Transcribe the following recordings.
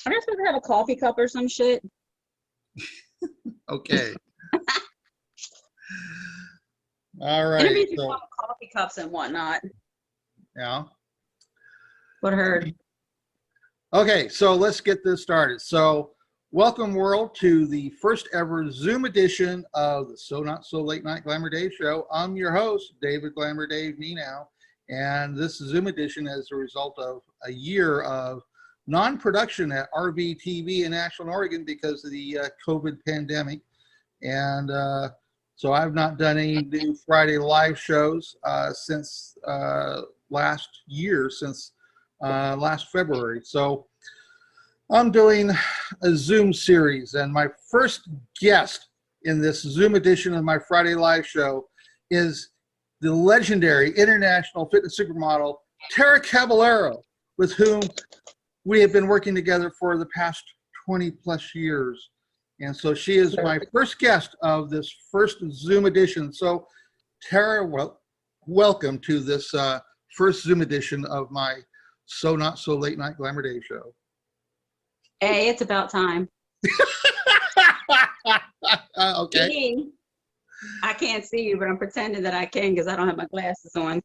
I'm not supposed to have a coffee cup or some shit. Okay. All right. Interviews So, with coffee cups and whatnot. yeah. What I heard. Okay, so let's get this started. So, welcome world to the first ever Zoom edition of the So Not So Late Night Glamour Dave show. I'm your host, David Glamour Dave Nienow, and this Zoom edition is a result of a year of non-production at RVTV in Ashland, Oregon because of the COVID pandemic. And so I've not done any new Friday live shows since last year, since last February. So I'm doing a Zoom series, and my first guest in this Zoom edition of my Friday live show is the legendary international fitness supermodel, Tara Caballero, with whom we have been working together for the past 20 plus years. And so she is my first guest of this first Zoom edition. So Tara, welcome to this first Zoom edition of my So Not So Late Night Glamour Dave show. Hey, it's about time. Okay. I can't see you, but I'm pretending that I can because I don't have my glasses on.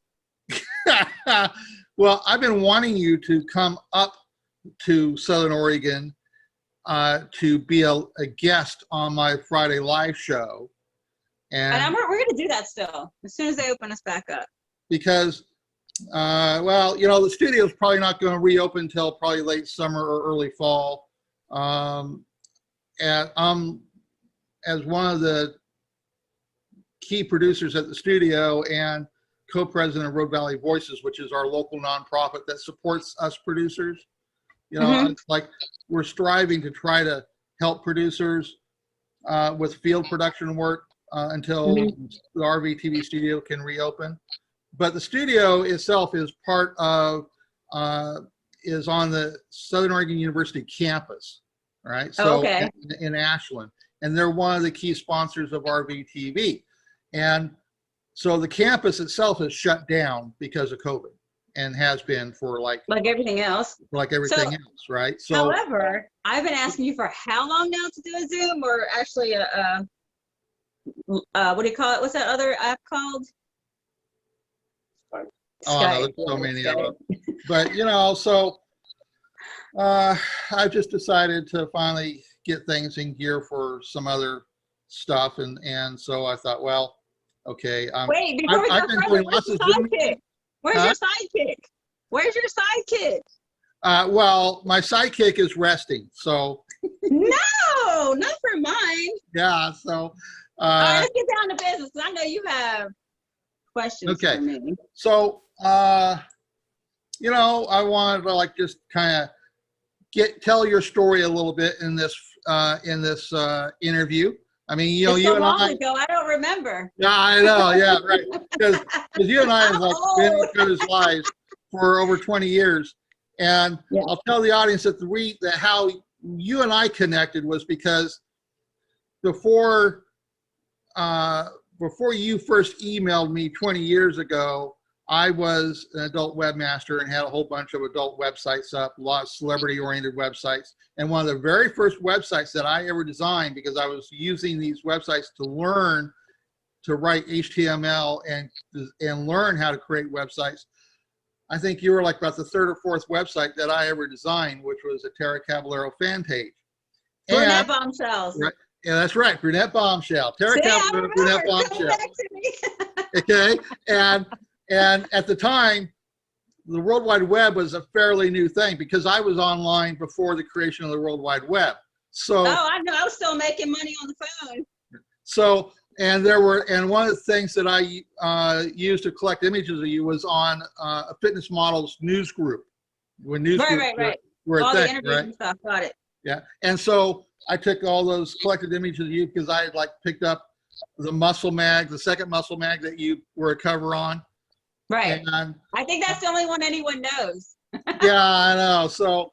Well, I've been wanting you to come up to Southern Oregon to be a guest on my Friday live show. And we're going to do that still, as soon as they open us back up. Because, well, you know, the studio is probably not going to reopen until probably late summer or early fall. And as one of the key producers at the studio and co-president of Road Valley Voices, which is our local nonprofit that supports us producers. You know, it's like we're striving to try to help producers with field production work until the RVTV studio can reopen. But the studio itself is part of, is on the Southern Oregon University campus, right? So in Ashland. And they're one of the key sponsors of RVTV. And so the campus itself is shut down because of COVID and has been for like everything else. Like everything else, right? So, however, I've been asking you for how long now to do a Zoom, or actually what do you call it? What's that other app called? Oh, no, there's so many of them. But, you know, so I've just decided to finally get things in gear for some other stuff. And so I thought, well, okay. Wait, before we go further, where's your sidekick? Where's your sidekick? Where's your sidekick? Well, my sidekick is resting, so. No, not for mine. Yeah, so. All right, let's get down to business, because I know you have questions for me. So, you know, I wanted to like just kind of tell your story a little bit in this interview. I mean, you know, it's so long ago, I don't remember. Yeah, I know. Yeah, right. Because you and I have like been in each other's lives for over 20 years, and I'll tell the audience that how you and I connected was because before you first emailed me 20 years ago, I was an adult webmaster and had a whole bunch of adult websites up, a lot of celebrity-oriented websites. And one of the very first websites that I ever designed, because I was using these websites to learn to write HTML and learn how to create websites, I think you were like about the third or fourth website that I ever designed, which was a Tara Caballero fan page. Brunette Bombshells. Right, yeah, that's right, Brunette Bombshell. Tara Caballero, Brunette Bombshell. Okay, and at the time, the World Wide Web was a fairly new thing because I was online before the creation of the World Wide Web. So I know, I was still making money on the phone. So, and one of the things that I used to collect images of you was on a fitness models news group. When news right. Were all a thing, the interviews right? and stuff, got it. Yeah, and so I took all those collected images of you because I had like picked up the muscle mag, the second muscle mag that you were a cover on. Right. And I think that's the only one anyone knows. Yeah, I know. So,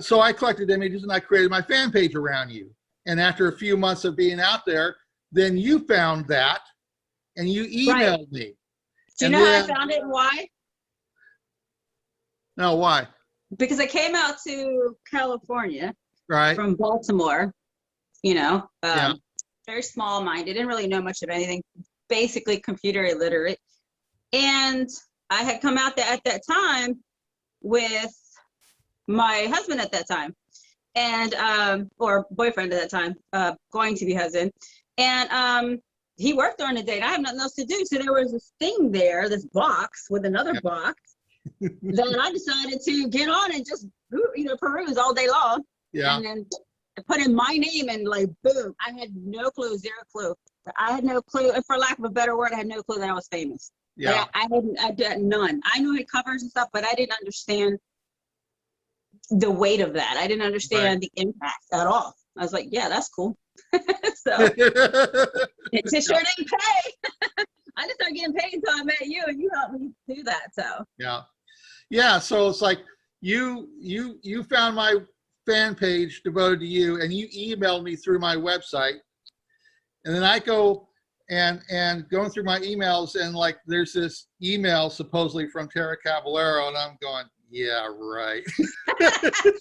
so I collected images and I created my fan page around you. And after a few months of being out there, then you found that and you emailed me. Do you know how I found it and why? No, why? because I came out to California Right. from Baltimore, you know, Yeah. very small-minded, didn't really know much of anything, basically computer illiterate. And I had come out there at that time with my husband at that time, and or boyfriend at that time, going to be husband. And he worked during the day and I have nothing else to do. So there was this thing there, this box with another box that I decided to get on and just, you know, peruse all day long. Yeah. And then I put in my name and like, boom, I had no clue, zero clue. I had no clue, and for lack of a better word, I had no clue that I was famous. Yeah. Like, I did none. I knew it covers and stuff, but I didn't understand the weight of that. I didn't understand the impact at all. I was like, yeah, that's cool. So it sure didn't pay. I didn't start getting paid until I met you, and you helped me do that. So Yeah. Yeah. So it's like you found my fan page devoted to you, and you emailed me through my website, and then I go and going through my emails, and like there's this email supposedly from Tara Caballero, and I'm going, yeah, right.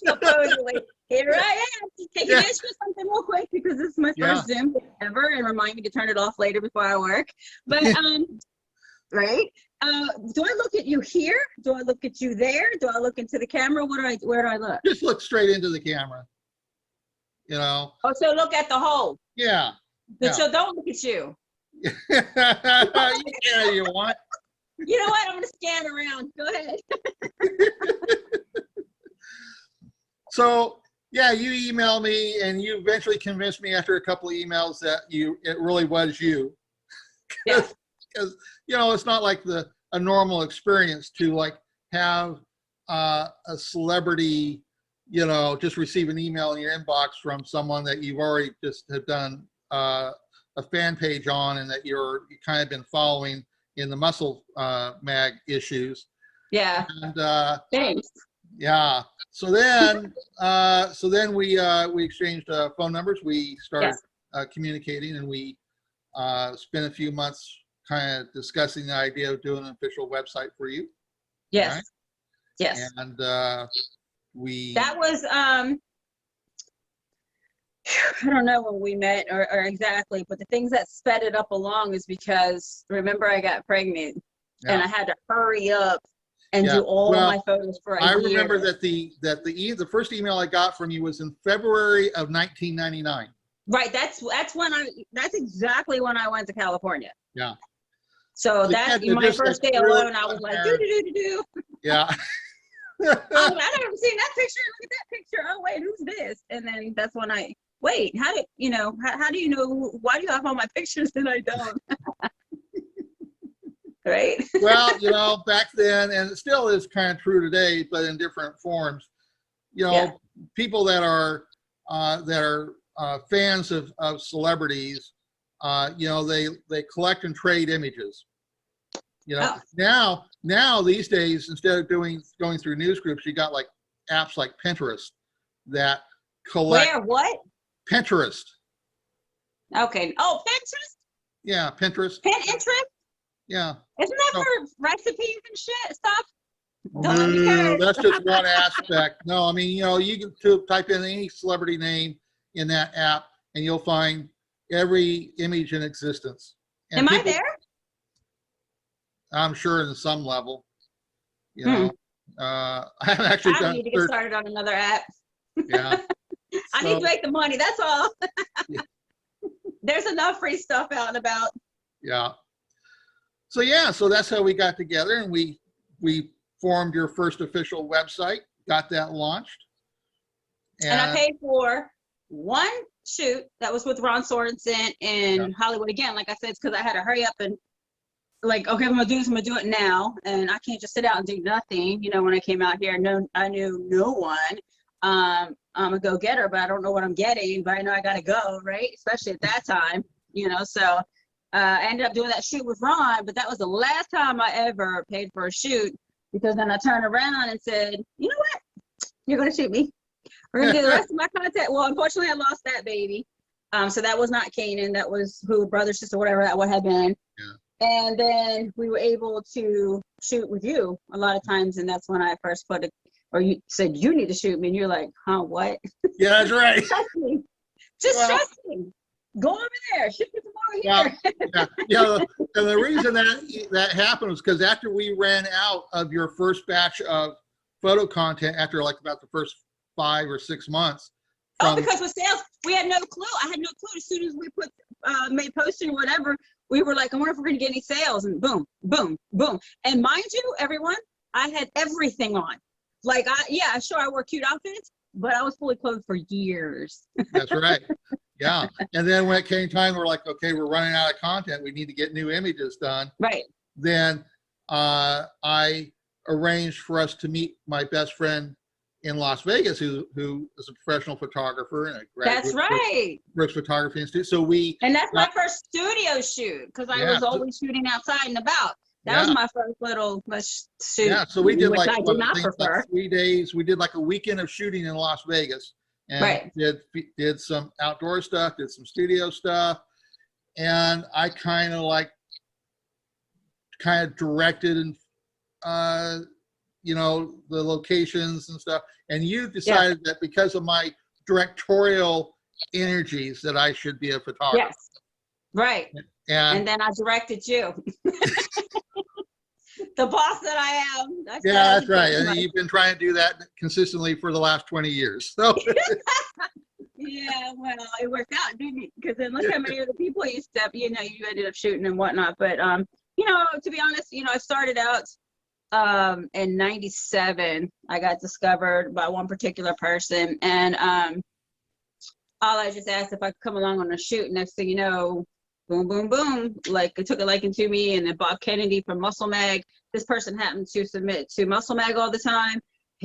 supposedly, here I am. Hey, can you ask me something real quick, because this is my first Zoom ever, and remind me to turn it off later before I work. But right. Do I look at you here? Do I look at you there? Do I look into the camera? Where do I look? Just look straight into the camera. You know. Oh, so look at the hole. Yeah. But so don't look at you. Yeah, you want. You know what? I'm gonna scan around. Go ahead. So yeah, you emailed me, and you eventually convinced me after a couple of emails that it really was you. Yeah. Because you know, it's not like a normal experience to like have a celebrity, you know, just receive an email in your inbox from someone that you've already just have done a fan page on, and that you kind of been following in the muscle mag issues. Yeah. And thanks. yeah. So then we exchanged phone numbers. We started communicating, and we spent a few months kind of discussing the idea of doing an official website for you. Yes. Right? Yes. And that was I don't know when we met or exactly, but the things that sped it up along is because, remember, I got pregnant and I had to hurry up and do all my photos for a year. I remember that the first email I got from you was in February of 1999. Right. That's exactly when I went to California. Yeah. So that's my first day alone. I was like, do. Yeah. I never seen that picture. Look at that picture. Oh wait, who's this? And then that's when wait. How do you know? How do you know? Why do you have all my pictures and I don't? Right. Well, you know, back then, and it still is kind of true today, but in different forms. You know, people that are fans of celebrities, you know, they collect and trade images. You know, now these days, instead of going through news groups, you got like apps like Pinterest that collect. Where? What? Pinterest. Okay. Oh, Pinterest. Yeah, Pinterest. Pinterest. Yeah. Isn't that for recipes and shit stuff? No, that's just one aspect. No, I mean, you know, you can type in any celebrity name in that app, and you'll find every image in existence. And Am I there? I'm sure in some level. You know, I haven't actually done. I need to get started on another app. Yeah. I need to make the money. That's all. There's enough free stuff out and about. Yeah. So yeah, so that's how we got together, and we formed your first official website, got that launched. And I paid for one shoot that was with Ron Sorensen in Hollywood. Again, like I said, it's because I had to hurry up and like, okay, I'm gonna do this, I'm gonna do it now. And I can't just sit out and do nothing. You know, when I came out here, I knew no one. I'm a go-getter, but I don't know what I'm getting, but I know I gotta go, right? Especially at that time, you know, so I ended up doing that shoot with Ron, but that was the last time I ever paid for a shoot, because then I turned around and said, you know what? You're going to shoot me. We're going to do the rest of my content. Well, unfortunately, I lost that baby. So that was not Kanan. That was who, brother, sister, whatever that would have been. Yeah. And then we were able to shoot with you a lot of times. And that's when I first put or you said you need to shoot me, and you're like, huh, what? Yeah, that's right. Trust me. Just trust me. Go over there. Shoot me some more here. Yeah. And the reason that happened was because after we ran out of your first batch of photo content, after like about the first 5 or 6 months. Because with sales, we had no clue. I had no clue. As soon as we made posting or whatever, we were like, I wonder if we're going to get any sales. And boom, boom, boom. And mind you, everyone, I had everything on. Like, sure, I wore cute outfits, but I was fully clothed for years. That's right. Yeah. And then when it came time, we're like, okay, we're running out of content. We need to get new images done. Right. Then I arranged for us to meet my best friend in Las Vegas, who is a professional photographer and a graduate. That's right. Brooks Photography Institute. So and that's my first studio shoot, because I was always shooting outside and about. That was my first little shoot. Yeah, so we did like, I do not prefer. Like 3 days. We did like a weekend of shooting in Las Vegas, and did some outdoor stuff, did some studio stuff, and I kind of directed and you know, the locations and stuff. And you decided that because of my directorial energies that I should be a photographer. Yes. Right. And then I directed you. The boss that I am. That's right. And you've been trying to do that consistently for the last 20 years. So. Yeah, well, it worked out, didn't it? Because then look how many other people you ended up shooting and whatnot. But you know, to be honest, you know, I started out in '97. I got discovered by one particular person, and all I just asked if I could come along on a shoot. Next thing you know, boom, boom, boom, like it took a liking to me. And then Bob Kennedy from Muscle Mag, this person happened to submit to Muscle Mag all the time.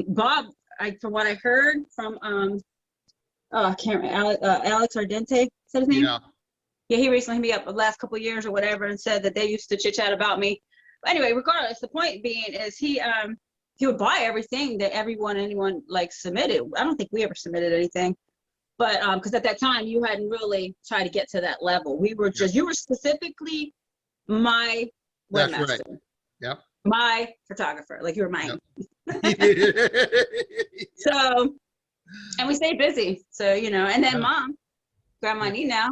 Bob, from what I heard from I can't remember, Alex Ardente, is that his name? Yeah, he recently hit me up the last couple of years or whatever and said that they used to chit chat about me. But anyway, regardless, the point being is he would buy everything that anyone like submitted. I don't think we ever submitted anything, but because at that time you hadn't really tried to get to that level. We were just, you were specifically my webmaster. That's right. Yep. My photographer, like you were mine. Yep. So, and we stayed busy. So, you know, and then mom, Grandma Nienow,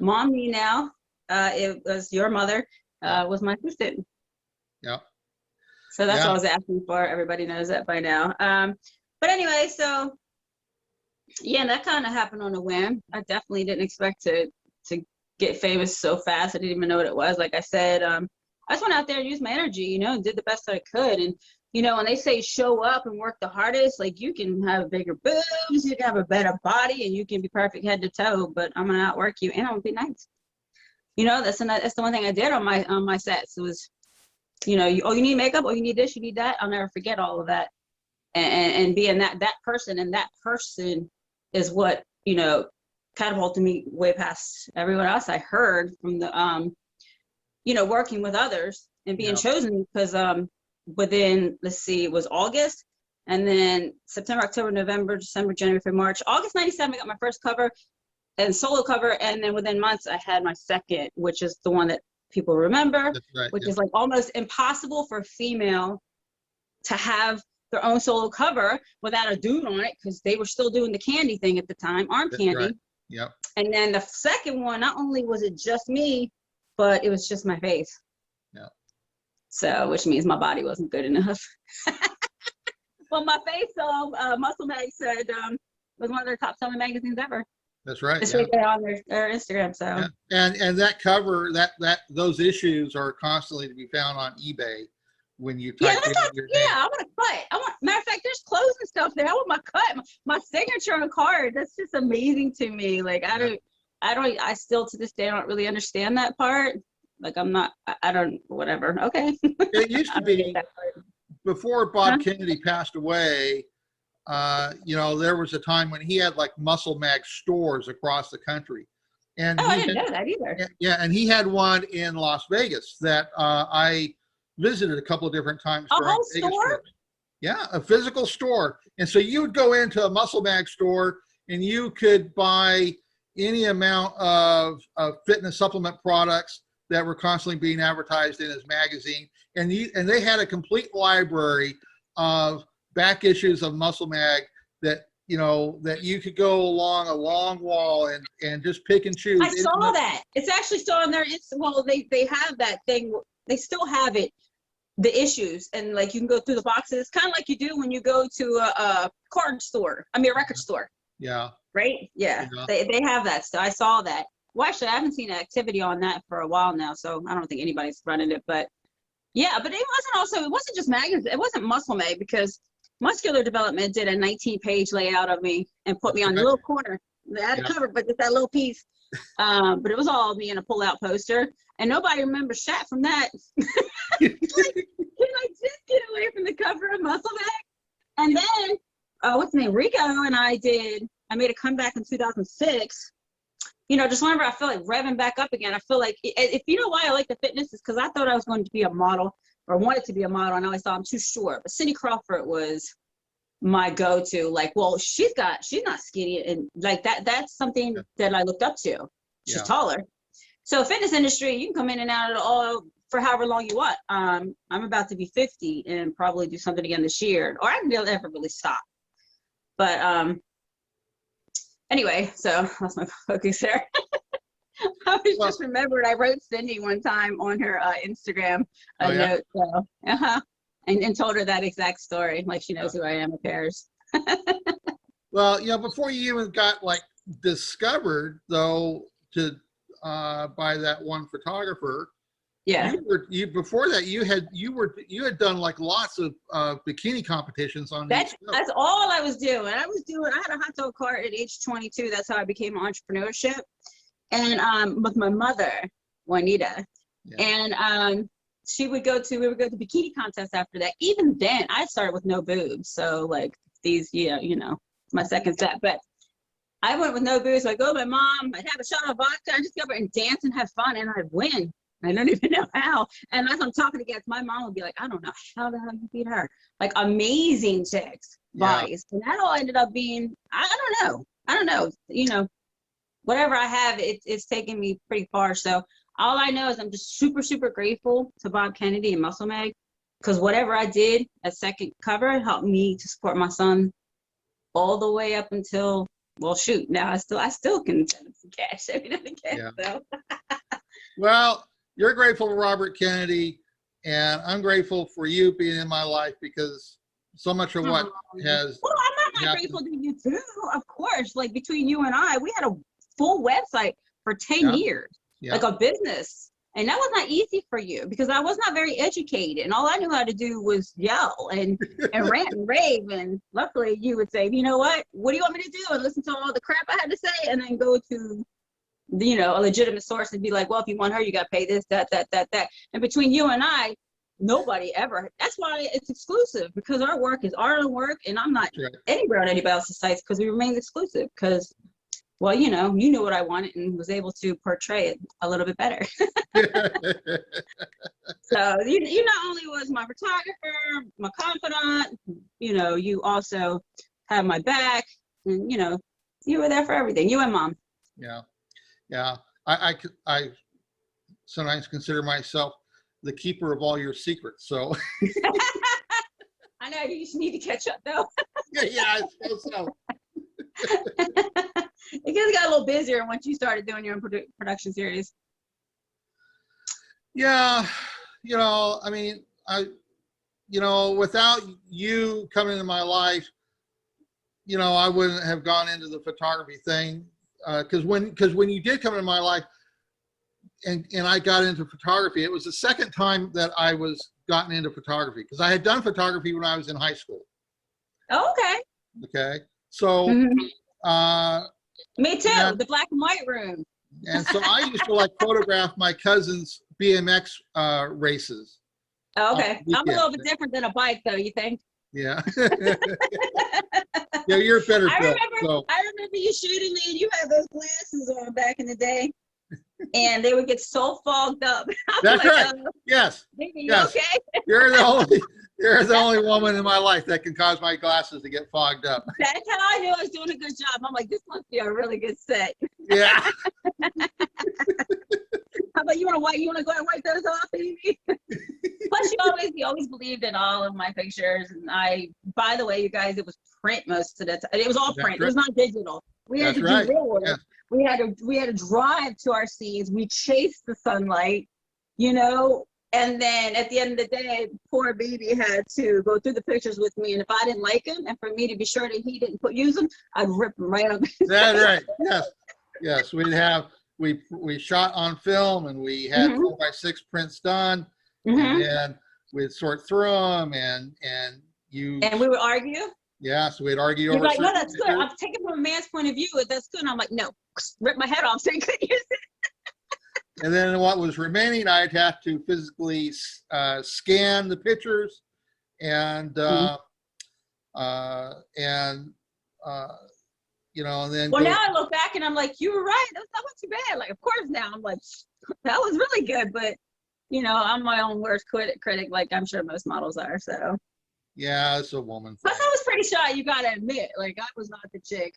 Mom Nienow, it was your mother, was my assistant. Yeah. So that's what I was asking for. Everybody knows that by now. But anyway, so yeah, that kind of happened on a whim. I definitely didn't expect to get famous so fast. I didn't even know what it was. Like I said, I just went out there and used my energy, you know, and did the best that I could. And, you know, when they say show up and work the hardest, like you can have bigger boobs, you can have a better body, and you can be perfect head to toe, but I'm gonna outwork you and I'm gonna be nice. You know, that's the one thing I did on my sets. It was, you know, you need makeup, you need this, you need that. I'll never forget all of that. And being that person, and that person is what, you know, catapulted me way past everyone else I heard from the, you know, working with others and being chosen, because within, let's see, it was August, and then September, October, November, December, January, February, March, August '97, I got my first cover and solo cover, and then within months I had my second, which is the one that people remember. That's right, which is like almost impossible for a female to have their own solo cover without a dude on it, because they were still doing the candy thing at the time, arm candy. Right. Yep. And then the second one, not only was it just me, but it was just my face. Yeah. So, which means my body wasn't good enough. Well, my face, Muscle Mag said, was one of their top selling magazines ever. That's right. Just on their Instagram. So. Yeah. And that cover, those issues are constantly to be found on eBay when you type in your name. I want a cut. Matter of fact, there's clothes and stuff there. I want my cut, my signature on a card. That's just amazing to me. Like I still to this day don't really understand that part. Like I don't, whatever. Okay. It used to be before Bob Kennedy passed away. You know, there was a time when he had like Muscle Mag stores across the country. And I didn't know that either. Yeah, and he had one in Las Vegas that I visited a couple of different times. A whole store? Yeah, a physical store. And so you would go into a Muscle Mag store and you could buy any amount of fitness supplement products that were constantly being advertised in his magazine. And they had a complete library of back issues of Muscle Mag that, you know, that you could go along a long wall and just pick and choose. I saw that. It's actually still on there. Well, they have that thing. They still have it, the issues, and like you can go through the boxes, kind of like you do when you go to a card store. I mean, a record store. Yeah. Right? Yeah. Yeah. They have that stuff. I saw that. Well, actually, I haven't seen activity on that for a while now, so I don't think anybody's running it. But yeah, but it wasn't just magazines. It wasn't Muscle Mag, because Muscular Development did a 19-page layout of me and put me on the little corner. They had a cover, but just that little piece. But it was all me in a pull-out poster, and nobody remembers Shat from that. Can I just get away from the cover of Muscle Mag? And then, what's his name? Rico and I made a comeback in 2006. You know, just whenever I feel like revving back up again, I feel like, if you know why I like the fitness, is because I thought I was going to be a model, or wanted to be a model, and I always thought I'm too short. But Cindy Crawford was my go-to. Like, well, she's not skinny, and like that's something that I looked up to. She's taller. So fitness industry, you can come in and out of all for however long you want. I'm about to be 50 and probably do something again this year, or I can never really stop. But anyway, so that's my focus there. I was just remembered I wrote Cindy one time on her Instagram note, so and told her that exact story, like she knows who I am, appears. Well, you know, before you even got like discovered though by that one photographer, you before that you had done like lots of bikini competitions on that's all I was doing. I had a hot dog cart at age 22. That's how I became entrepreneurship. And with my mother, Juanita, and we would go to bikini contests after that. Even then, I started with no boobs, so like these, you know, my second step. But I went with no boobs. So I go with my mom. I'd have a shot of vodka. I just go over and dance and have fun, and I'd win. I don't even know how. And as I'm talking against my mom, would be like, I don't know how the hell you beat her. Like amazing chicks, bodies, and that all ended up being, I don't know. You know. Whatever I have, it's taken me pretty far. So all I know is I'm just super, super grateful to Bob Kennedy and Muscle Mag, because whatever I did at second cover helped me to support my son all the way up until, well, shoot, now I still can send him some cash every now and again. So. Well, you're grateful for Robert Kennedy, and I'm grateful for you being in my life, because so much of what has. Well, I'm not grateful to you too, of course. Like between you and I, we had a full website for 10 years, like a business, and that was not easy for you because I was not very educated, and all I knew how to do was yell and rant and rave. And luckily you would say, you know what do you want me to do, and listen to all the crap I had to say, and then go to, you know, a legitimate source and be like, well, if you want her, you got to pay this, that. And between you and I, nobody ever. That's why it's exclusive, because our work is our own work, and I'm not anywhere on anybody else's sites, because we remain exclusive. Because, well, you know, you knew what I wanted and was able to portray it a little bit better. So you not only was my photographer, my confidant, you know, you also had my back, and you know, you were there for everything. You and Mom. Yeah. I sometimes consider myself the keeper of all your secrets. So. I know you just need to catch up though. Yeah, I suppose so. It got a little busier once you started doing your own production series. Yeah, you know, I mean, you know, without you coming into my life, you know, I wouldn't have gone into the photography thing. Because when you did come into my life, and I got into photography, it was the second time that I was gotten into photography, because I had done photography when I was in high school. Oh, okay. Okay, so. Me too. The black and white room. And so I used to like photograph my cousin's BMX races. Oh, okay. I'm a little bit different than a bike, though. You think? Yeah. Yeah, you're better. I remember you shooting me, and you had those glasses on back in the day, and they would get so fogged up. That's like, right. Yes. Yes. Okay. You're the only woman in my life that can cause my glasses to get fogged up. That's how I knew I was doing a good job. I'm like, this must be a really good set. Yeah. How about you want to go and wipe those off, baby? Plus, he always believed in all of my pictures. And by the way, you guys, it was print most of the time. It was all print. It was not digital. We had to do real work. Yeah. We had to drive to our scenes. We chased the sunlight, and then at the end of the day, poor baby had to go through the pictures with me. And if I didn't like him, and for me to be sure that he didn't use them, I'd rip them right up. That's right. Yes. We shot on film, and we had 4x6 prints done, and then we'd sort through them, and we would argue. Yeah, so we'd argue You're over. like, no, that's good. I'm taking from a man's point of view. That's good. And I'm like, no, rip my head off so you couldn't use it. And then what was remaining, I'd have to physically scan the pictures, and and then. Well, now I look back and I'm like, you were right. That's not too bad. Like, of course, now I'm like, that was really good. But I'm my own worst critic, like I'm sure most models are. So. Yeah, it's a woman thing. Plus, I was pretty shy. You gotta admit, like I was not the chick.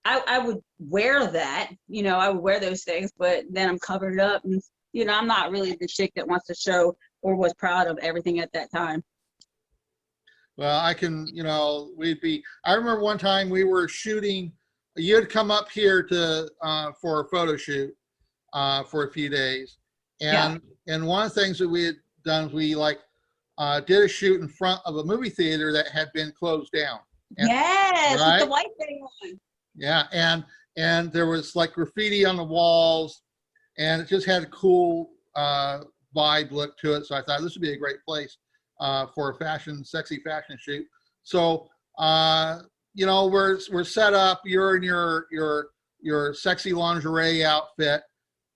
I would wear that, I would wear those things, but then I'm covered up, and I'm not really the chick that wants to show or was proud of everything at that time. Well, I can, I remember one time we were shooting. You had come up here to for a photo shoot for a few days, and one of the things that we had done is we did a shoot in front of a movie theater that had been closed down. And, yes, with the white thing on. Yeah, and there was like graffiti on the walls, and it just had a cool vibe look to it. So I thought this would be a great place for a sexy fashion shoot. So we're set up. You're in your sexy lingerie outfit.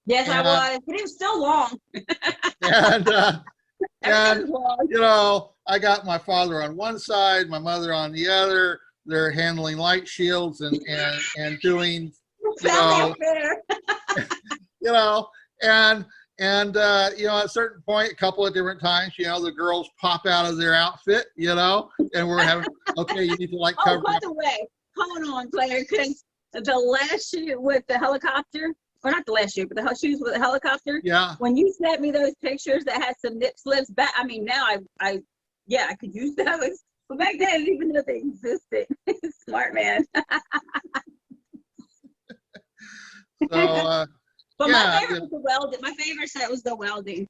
Yes, I was, but it was still long. And I got my father on one side, my mother on the other. They're handling light shields and doing, at a certain point, a couple of different times, the girls pop out of their outfit, and we're having, okay, you need to cover. Oh, by the way, hold on, Claire, because the last shoot with the helicopter, or not the last shoot, but the shoots with the helicopter. Yeah. When you sent me those pictures that had some nip slips back, I mean, now I could use those. But back then, I didn't even know they existed. Smart man. So, but my favorite was the welding. My favorite set was the welding.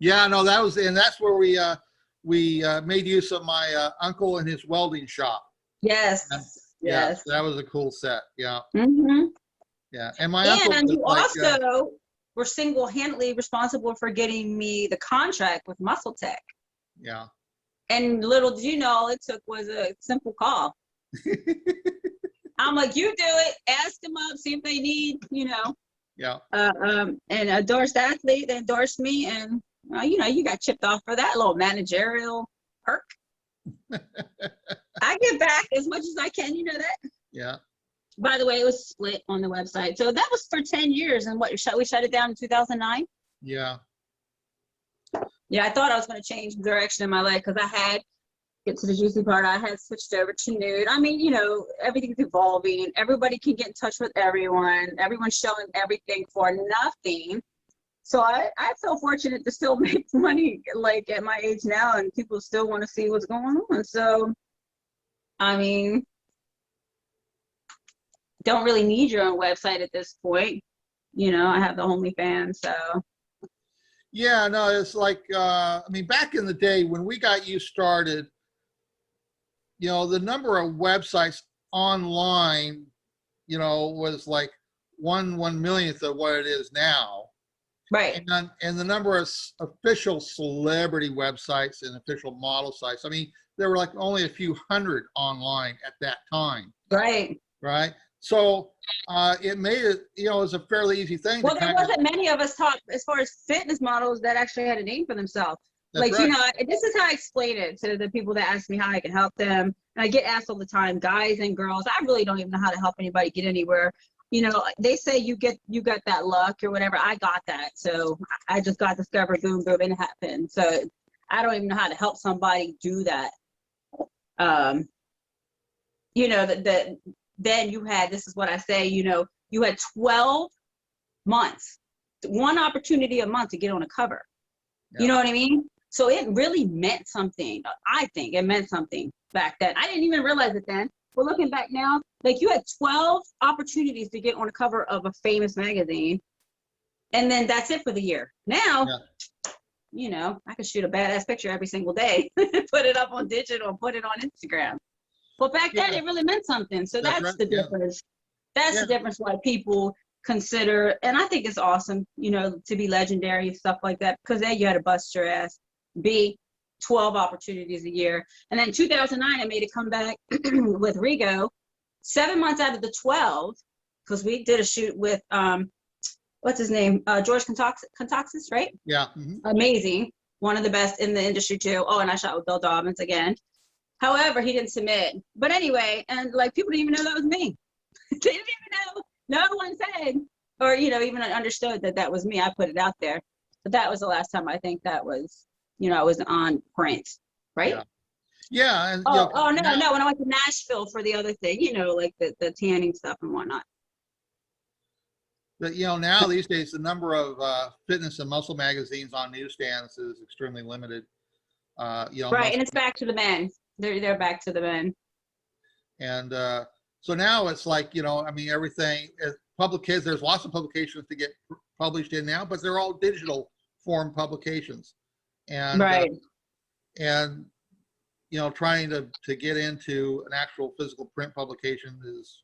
Yeah, no, that's where we made use of my uncle and his welding shop. Yes. Yes, that was a cool set. Yeah. Yeah, and my uncle. And you also were single-handedly responsible for getting me the contract with Muscle Tech. Yeah. And little did you know, all it took was a simple call. I'm like, you do it, ask them up, see if they need, Yeah. And endorsed athlete, they endorsed me, and you got chipped off for that little managerial perk. I give back as much as I can, you know that? Yeah. By the way, it was split on the website. So that was for 10 years, and we shut it down in 2009? Yeah. Yeah, I thought I was going to change direction in my life because get to the juicy part, I had switched over to nude. I mean, everything's evolving. Everybody can get in touch with everyone. Everyone's showing everything for nothing. So I feel fortunate to still make money, at my age now, and people still want to see what's going on. So, I mean, don't really need your own website at this point. I have the OnlyFans, so. Yeah, no, it's back in the day when we got you started, the number of websites online, was like one millionth of what it is now. Right. And the number of official celebrity websites and official model sites, there were only a few hundred online at that time. Right. Right. So it made it, it was a fairly easy thing. Well, there wasn't many of us talk as far as fitness models that actually had a name for themselves. That's right. This is how I explain it to the people that ask me how I can help them. And I get asked all the time, guys and girls. I really don't even know how to help anybody get anywhere. They say you got that luck or whatever. I got that. So I just got discovered, boom, boom, and it happened. So I don't even know how to help somebody do that. Then you had, this is what I say, you had 12 months one opportunity a month to get on a cover. Yeah. You know what I mean? So it really meant something. I think it meant something back then. I didn't even realize it then. But looking back now, like you had 12 opportunities to get on a cover of a famous magazine. And then that's it for the year. Now, you know, I can shoot a badass picture every single day, put it up on digital, put it on Instagram. But back then it really meant something. So that's right. the difference. That's the difference why people consider, and I think it's awesome, you know, to be legendary and stuff like that, because A, you had to bust your ass. B, 12 opportunities a year. And then 2009, I made a comeback with Rigo, 7 months out of the 12, because we did a shoot with, what's his name? George Contoxis, right? Yeah. Amazing. One of the best in the industry too. Oh, and I shot with Bill Dobbins again. However, he didn't submit. But anyway, and like people didn't even know that was me. They didn't even know. No one said, or, you know, even understood that that was me. I put it out there. But that was the last time I think that was, you know, I was on print, right? Yeah. And, no. When I went to Nashville for the other thing, you know, like the tanning stuff and whatnot. But, you know, now these days, the number of fitness and muscle magazines on newsstands is extremely limited. You know, right. And it's back to the men. They're back to the men. And so now it's like, you know, I mean, everything publications, there's lots of publications to get published in now, but they're all digital form publications. And and you know, trying to get into an actual physical print publication is,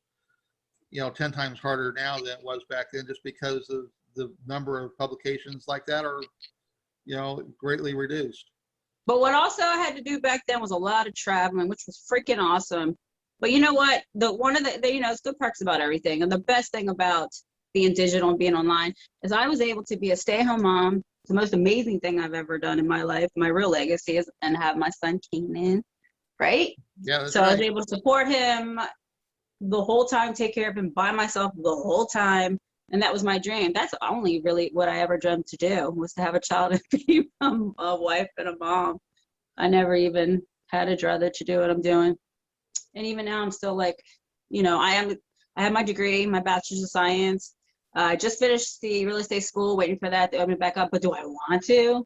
you know, 10 times harder now than it was back then, just because of the number of publications like that are, you know, greatly reduced. But what also I had to do back then was a lot of traveling, which was freaking awesome. But you know what? One of the you know, it's good perks about everything. And the best thing about being digital and being online is I was able to be a stay-at-home mom. It's the most amazing thing I've ever done in my life. My real legacy is and have my son Keenan, right? Yeah. So I was able to support him the whole time, take care of him by myself the whole time. And that was my dream. That's only really what I ever dreamt to do, was to have a child and be a wife and a mom. I never even had a druther to do what I'm doing. And even now I'm still like, you know, I have my degree, my bachelor's of science. I just finished the real estate school, waiting for that to open back up. But do I want to?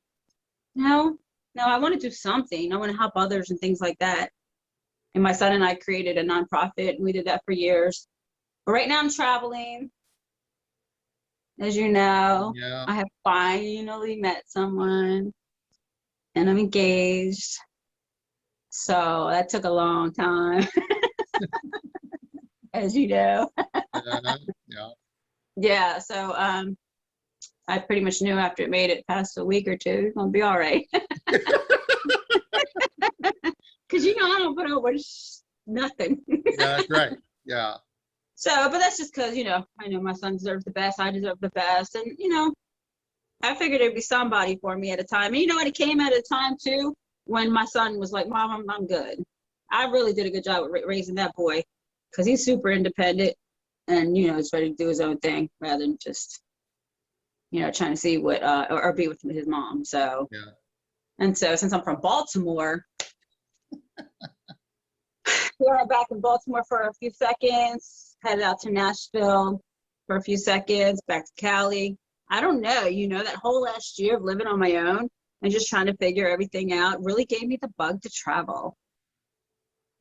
No, I want to do something. I want to help others and things like that. And my son and I created a nonprofit, and we did that for years. But right now I'm traveling. As you know, I have finally met someone, and I'm engaged. So that took a long time, as you know. Yeah, so I pretty much knew after it made it past a week or two, it's gonna be all right. Because, you know, I don't put up with nothing. Yeah, that's right. Yeah. So, but that's just because, you know, I know my son deserves the best. I deserve the best. And, you know, I figured there'd be somebody for me at a time. And, you know what? It came at a time, too, when my son was like, Mom, I'm good. I really did a good job with raising that boy, because he's super independent and, you know, he's ready to do his own thing rather than just, you know, trying to see what, or be with his mom. So, and so since I'm from Baltimore, here I'm back in Baltimore for a few seconds, headed out to Nashville for a few seconds, back to Cali. I don't know, you know, that whole last year of living on my own and just trying to figure everything out really gave me the bug to travel.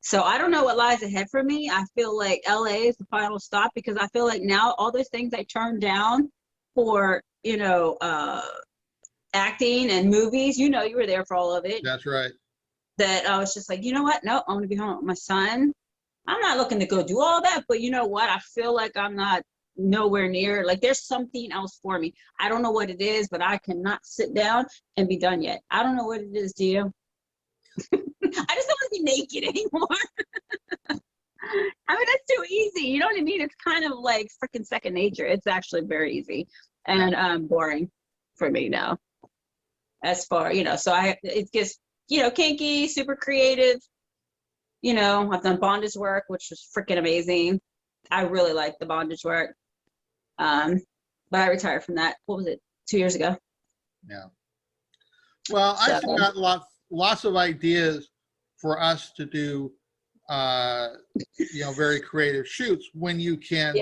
So I don't know what lies ahead for me. I feel like LA is the final stop, because I feel like now all those things I turned down for, you know, acting and movies, you know, you were there for all of it. That's right. That I was just like, you know what? No, I want to be home with my son. I'm not looking to go do all that, but you know what? I feel like I'm not nowhere near, like there's something else for me. I don't know what it is, but I cannot sit down and be done yet. I don't know what it is, do you? I just don't want to be naked anymore. I mean, that's too easy. You know what I mean? It's kind of like freaking second nature. It's actually very easy and boring for me now. As far, you know, so it gets, you know, kinky, super creative. You know, I've done bondage work, which was freaking amazing. I really like the bondage work. But I retired from that. What was it? 2 years ago. Yeah. Well, I still got lots of ideas for us to do, you know, very creative shoots when you can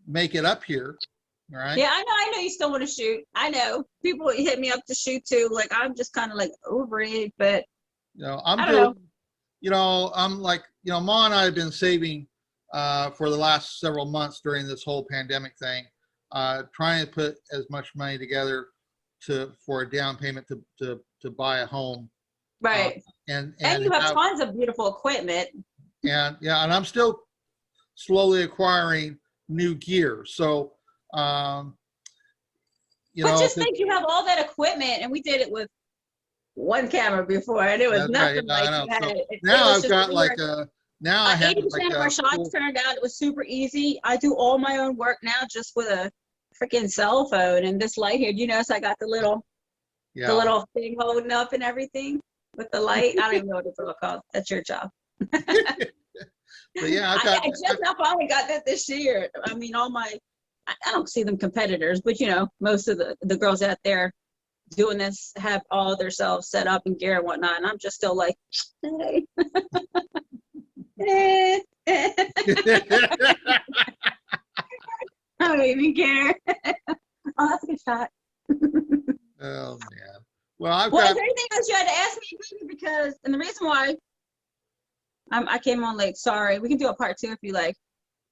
make it up here All right. Yeah, I know you still want to shoot. I know people hit me up to shoot too. Like I'm just kind of like over it, but I'm I don't know. I'm like, Ma and I have been saving for the last several months during this whole pandemic thing, trying to put as much money together for a down payment to buy a home. Right. And you have tons of beautiful equipment. And I'm still slowly acquiring new gear. So, But just think you have all that equipment, and we did it with one camera before, and it was nothing like you had. So it now was I've just got like now I have 80% like of our shots turned out. It was super easy. I do all my own work now just with a freaking cell phone and this light here. You notice I got the little thing holding up and everything with the light. I don't even know what it's all called. That's your job. But yeah, I just now finally got that this year. I mean, I don't see them competitors, but most of the girls out there doing this have all their selves set up and gear and whatnot, and I'm just still like, hey. I don't even care. Oh, that's a good shot. Oh man. Well, Is there anything else you had to ask me, baby? Because, and the reason why I came on late, sorry. We can do a part 2 if you like.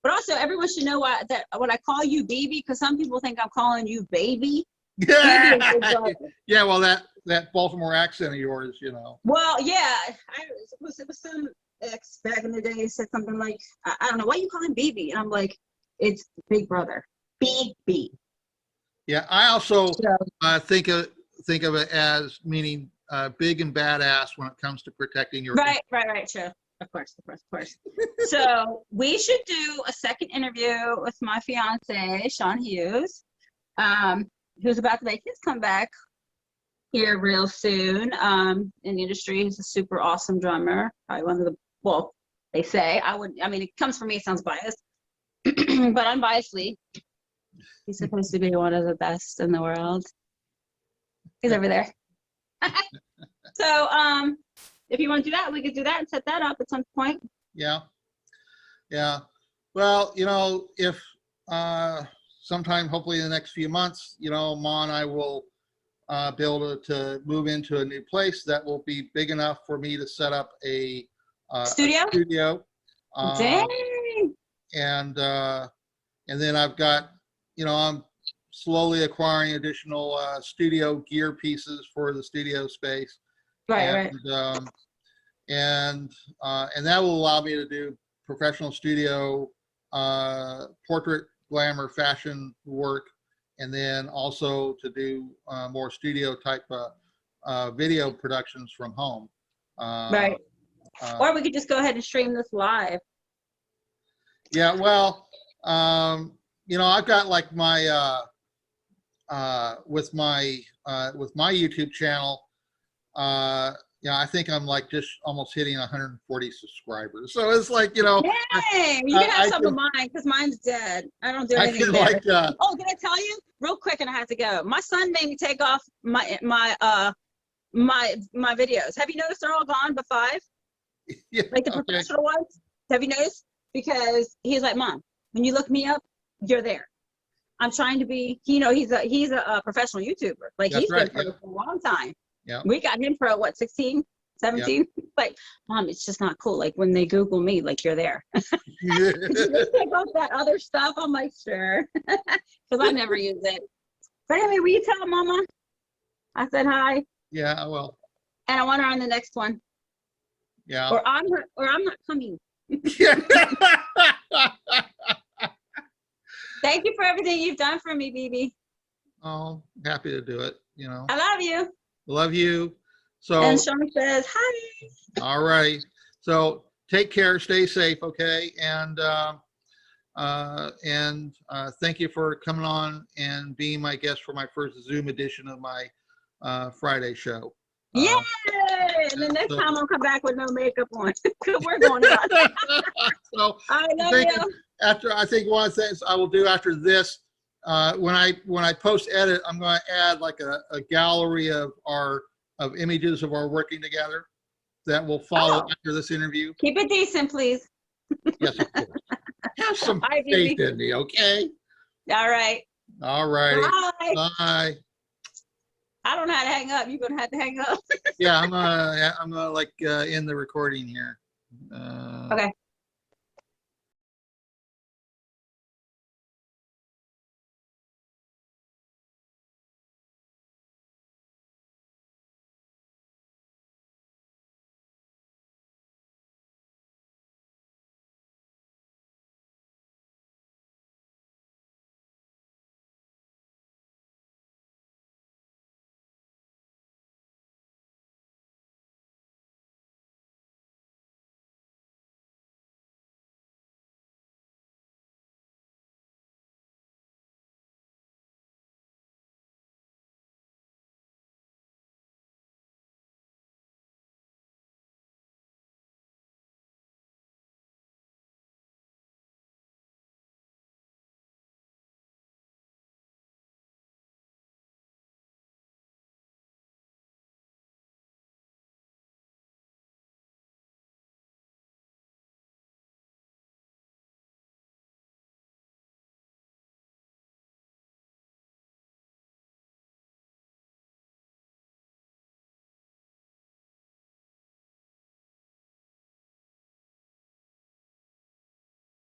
But also, everyone should know that when I call you baby, because some people think I'm calling you baby. Yeah, well, that Baltimore accent of yours, Well, yeah, it was some ex back in the day said something like, I don't know, why you calling baby? And I'm like, it's big brother, BB. Yeah, I also think of it as meaning big and badass when it comes to protecting your Right, sure. Of course. So we should do a second interview with my fiance, Sean Hughes, who's about to make his comeback here real soon in the industry. He's a super awesome drummer. Probably one of the, well, they say. I mean, it comes from me, it sounds biased, but unbiasedly, he's supposed to be one of the best in the world. He's over there. So, if you want to do that, we could do that and set that up at some point. Yeah. Well, if sometime, hopefully in the next few months, Ma and I will be able to move into a new place that will be big enough for me to set up a studio. Dang. And then I've got, I'm slowly acquiring additional studio gear pieces for the studio space. Right. And that will allow me to do professional studio portrait, glamour, fashion work, and then also to do more studio type video productions from home. Right. Or we could just go ahead and stream this live. Yeah, well, I've got like my with my YouTube channel. I think I'm like just almost hitting 140 subscribers. So it's like, Dang, you can have some of mine because mine's dead. I don't do anything there. Oh, did I tell you real quick? And I have to go. My son made me take off my videos. Have you noticed they're all gone but 5? Yeah, like the professional ones. Have you noticed? Because he's like, Mom, when you look me up, you're there. I'm trying to be. He's a professional YouTuber. Like he's been for a long time. Yeah. We got him for 16, 17. Yeah. Like, Mom, it's just not cool. Like when they Google me, like you're there. Did you just take off that other stuff? I'm like, sure. Because I never use it. But anyway, will you tell Mama I said hi? Yeah, I will. And I want her on the next one. Yeah. Or I'm not coming. Thank you for everything you've done for me, BB. Oh, happy to do it. I love you. Love you. So. And Sean says hi. All right. So take care. Stay safe. Okay. And thank you for coming on and being my guest for my first Zoom edition of my Friday show. Yay! And the next time I'll come back with no makeup on. We're going on. So I love you. I think one of the things I will do after this, when I post edit, I'm going to add like a gallery of images of our working together that will follow after this interview. Keep it decent, please. Yes, of course. Have some faith in me, okay? All right. All righty. Bye. Bye. I don't know how to hang up. You're gonna have to hang up. Yeah, I'm gonna like end the recording here. Okay.